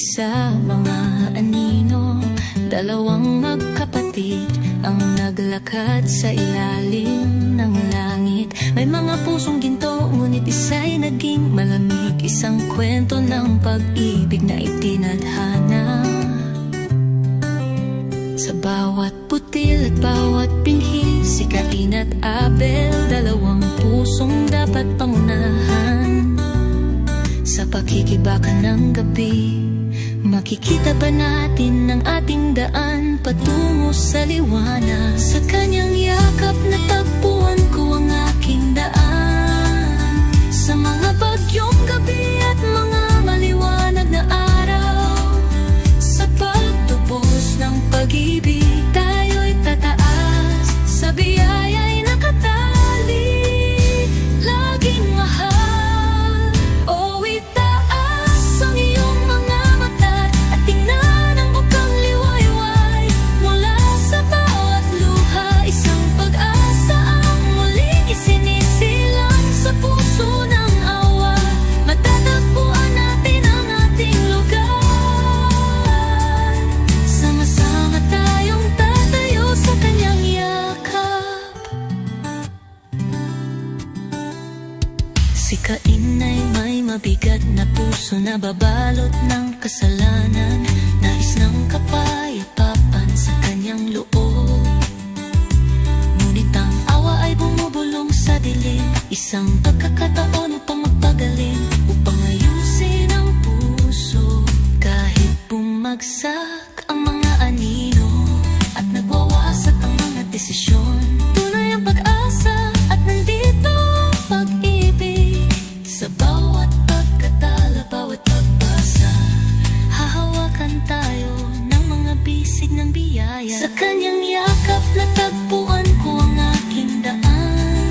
mag-isa, mga anino, dalawang magkapatid ang naglakad sa ilalim ng langit. May mga pusong ginto, ngunit isa'y naging malamig. Isang kwento ng pag-ibig na itinadhana. Sa bawat putil at bawat binhi, si Cain at Abel, dalawang pusong dapat pangunahan. Sa pakikibaka ng gabi, makikita ba natin ang ating daan patungo sa liwanag? Sa kanyang yakap natagpuan ko ang aking daan. Sa mga bagyong gabi at mga maliwanag na araw, sa pagtubos ng pag-ibig, tayo'y tataas. Sa biyaya'y nakatali, laging mahal. O itaas ang iyong mga mata at tingnan ang bukang liwayway. Mula sa bawat luha, isang pag-asa ang muling isinisilang sa puso ng awa. Matatagpuan natin ang ating lugar. Sama-sama tayong tatayo sa kanyang yakap. Si Cain ay may mabigat na puso na babalot ng kasalanan. Nais ng kapayapaan sa kanyang loob, ngunit ang awa ay bumubulong sa dilim. Isang pagkakataon upang magpagaling, upang ayusin ang puso. Kahit bumagsak ang mga anino at nagwawasak ang mga desisyon, tunay ang pag-asa at nandito ang pag-ibig. Sa bawat pagkatala, bawat pagbasa, hahawakan tayo ng mga bisig ng biyaya. Sa kanyang yakap natagpuan ko ang aking daan.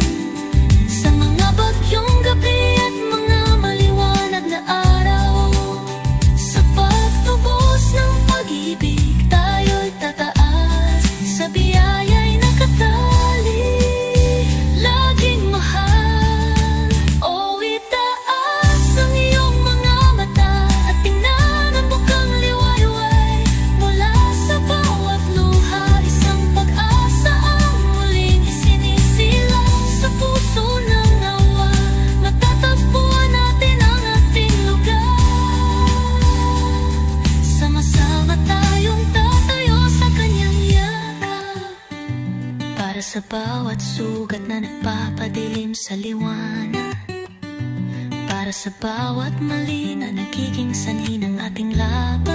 Sa mga bagyong gabi at mga maliwanag na araw, sa pagtubos ng pag-ibig, tayo'y tataas. Sa biyaya'y nakatali, laging mahal. O itaas ang iyong mga mata at tingnan ang bukang liwayway. Mula sa bawat luha, isang pag-asa ang muling isinisilang sa puso ng awa. Matatagpuan natin ang ating lugar. Sama-sama tayong tatayo sa kanyang yakap. Para sa bawat sugat na nagpapadilim sa liwanag, para sa bawat mali na nagiging sanhi ng ating laban.